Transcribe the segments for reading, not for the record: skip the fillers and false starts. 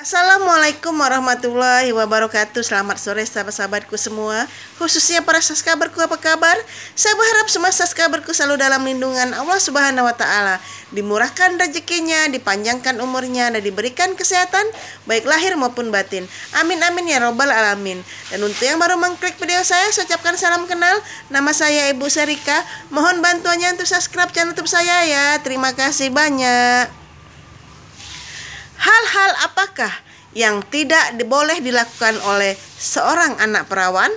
Assalamualaikum warahmatullahi wabarakatuh. Selamat sore sahabat-sahabatku semua, khususnya para saskaberku, apa kabar? Saya berharap semua saskaberku selalu dalam lindungan Allah Subhanahu wa Ta'ala, dimurahkan rezekinya, dipanjangkan umurnya, dan diberikan kesehatan baik lahir maupun batin. Amin amin ya robbal alamin. Dan untuk yang baru mengklik video saya ucapkan salam kenal. Nama saya Ibu Serika. Mohon bantuannya untuk subscribe channel YouTube saya ya. Terima kasih banyak. Hal-hal apakah yang tidak boleh dilakukan oleh seorang anak perawan?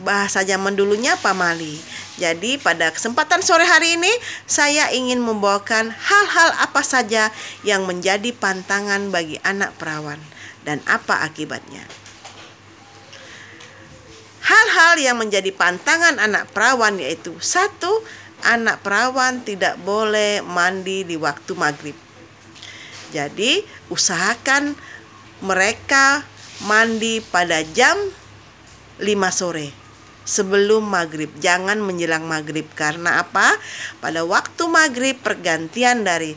Bahasa zaman dulunya pamali. Jadi pada kesempatan sore hari ini saya ingin membawakan hal-hal apa saja yang menjadi pantangan bagi anak perawan dan apa akibatnya. Hal-hal yang menjadi pantangan anak perawan yaitu: 1. Anak perawan tidak boleh mandi di waktu maghrib. Jadi usahakan mereka mandi pada jam 5 sore sebelum maghrib. Jangan menjelang maghrib. Karena apa? Pada waktu maghrib pergantian dari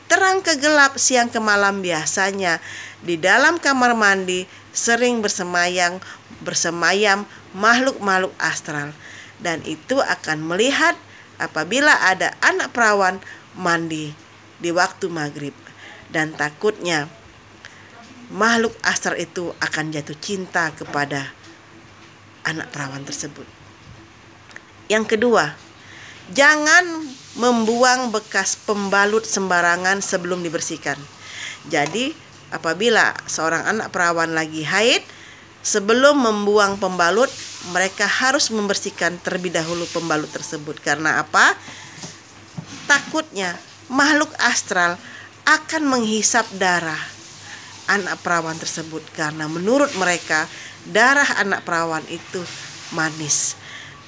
terang ke gelap, siang ke malam, biasanya di dalam kamar mandi sering bersemayam makhluk-makhluk astral. Dan itu akan melihat apabila ada anak perawan mandi di waktu maghrib. Dan takutnya makhluk astral itu akan jatuh cinta kepada anak perawan tersebut. Yang kedua, jangan membuang bekas pembalut sembarangan sebelum dibersihkan. Jadi apabila seorang anak perawan lagi haid, sebelum membuang pembalut, mereka harus membersihkan terlebih dahulu pembalut tersebut. Karena apa? Takutnya makhluk astral akan menghisap darah anak perawan tersebut, karena menurut mereka darah anak perawan itu manis.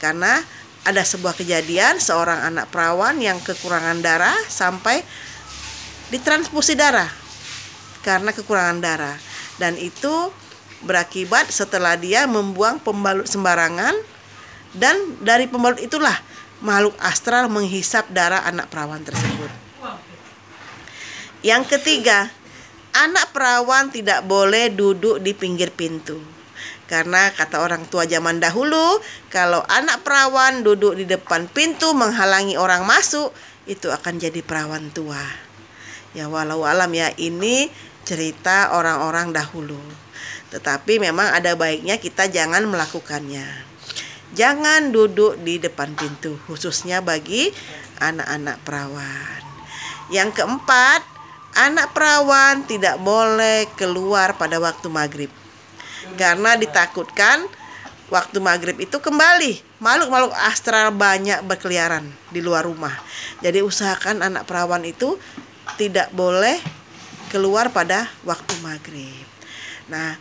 Karena ada sebuah kejadian seorang anak perawan yang kekurangan darah sampai ditransfusi darah karena kekurangan darah, dan itu berakibat setelah dia membuang pembalut sembarangan, dan dari pembalut itulah makhluk astral menghisap darah anak perawan tersebut. Yang ketiga, anak perawan tidak boleh duduk di pinggir pintu. Karena kata orang tua zaman dahulu, kalau anak perawan duduk di depan pintu menghalangi orang masuk, itu akan jadi perawan tua. Ya walau alam ya, ini cerita orang-orang dahulu. Tetapi memang ada baiknya kita jangan melakukannya. Jangan duduk di depan pintu, khususnya bagi anak-anak perawan. Yang keempat, anak perawan tidak boleh keluar pada waktu maghrib. Karena ditakutkan waktu maghrib itu kembali makhluk-makhluk astral banyak berkeliaran di luar rumah. Jadi usahakan anak perawan itu tidak boleh keluar pada waktu maghrib. Nah,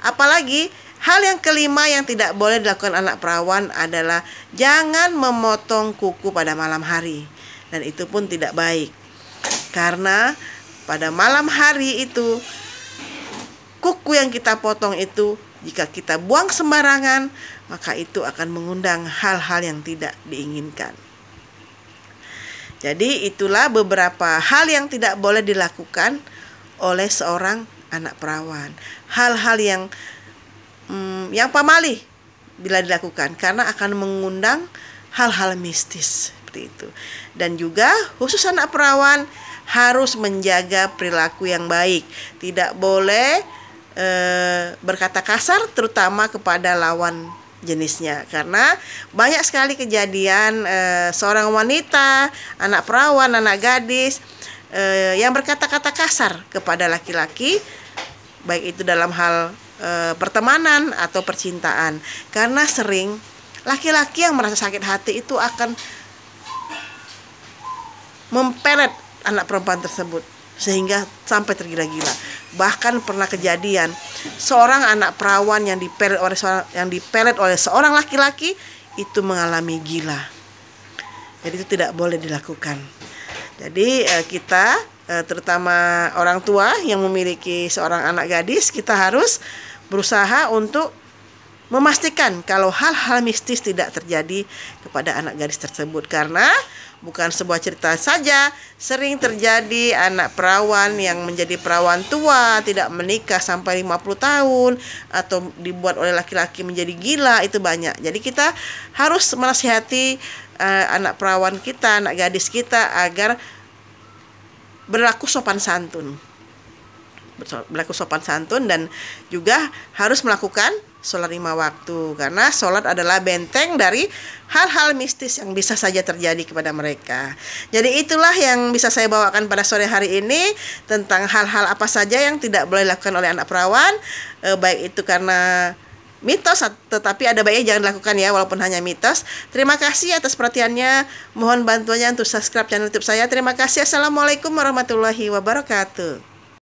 apalagi hal yang kelima yang tidak boleh dilakukan anak perawan adalah jangan memotong kuku pada malam hari. Dan itu pun tidak baik. Karena pada malam hari itu kuku yang kita potong itu jika kita buang sembarangan, maka itu akan mengundang hal-hal yang tidak diinginkan. Jadi itulah beberapa hal yang tidak boleh dilakukan oleh seorang anak perawan. Hal-hal yang pamali bila dilakukan, karena akan mengundang hal-hal mistis seperti itu. Dan juga khusus anak perawan harus menjaga perilaku yang baik. Tidak boleh berkata kasar, terutama kepada lawan jenisnya. Karena banyak sekali kejadian seorang wanita, anak perawan, anak gadis yang berkata-kata kasar kepada laki-laki, baik itu dalam hal pertemanan atau percintaan. Karena sering laki-laki yang merasa sakit hati itu akan mempelet anak perempuan tersebut sehingga sampai tergila-gila. Bahkan pernah kejadian seorang anak perawan yang dipelet oleh seorang laki-laki itu mengalami gila. Jadi itu tidak boleh dilakukan. Jadi kita terutama orang tua yang memiliki seorang anak gadis, kita harus berusaha untuk memastikan kalau hal-hal mistis tidak terjadi kepada anak gadis tersebut. Karena bukan sebuah cerita saja. Sering terjadi anak perawan yang menjadi perawan tua, tidak menikah sampai 50 tahun, atau dibuat oleh laki-laki menjadi gila, itu banyak. Jadi kita harus menasihati anak perawan kita, anak gadis kita agar berlaku sopan santun. Dan juga harus melakukan sholat 5 waktu, karena sholat adalah benteng dari hal-hal mistis yang bisa saja terjadi kepada mereka. Jadi itulah yang bisa saya bawakan pada sore hari ini tentang hal-hal apa saja yang tidak boleh dilakukan oleh anak perawan, baik itu karena mitos, tetapi ada baiknya jangan dilakukan ya, walaupun hanya mitos. Terima kasih atas perhatiannya. Mohon bantuannya untuk subscribe channel YouTube saya. Terima kasih. Assalamualaikum warahmatullahi wabarakatuh.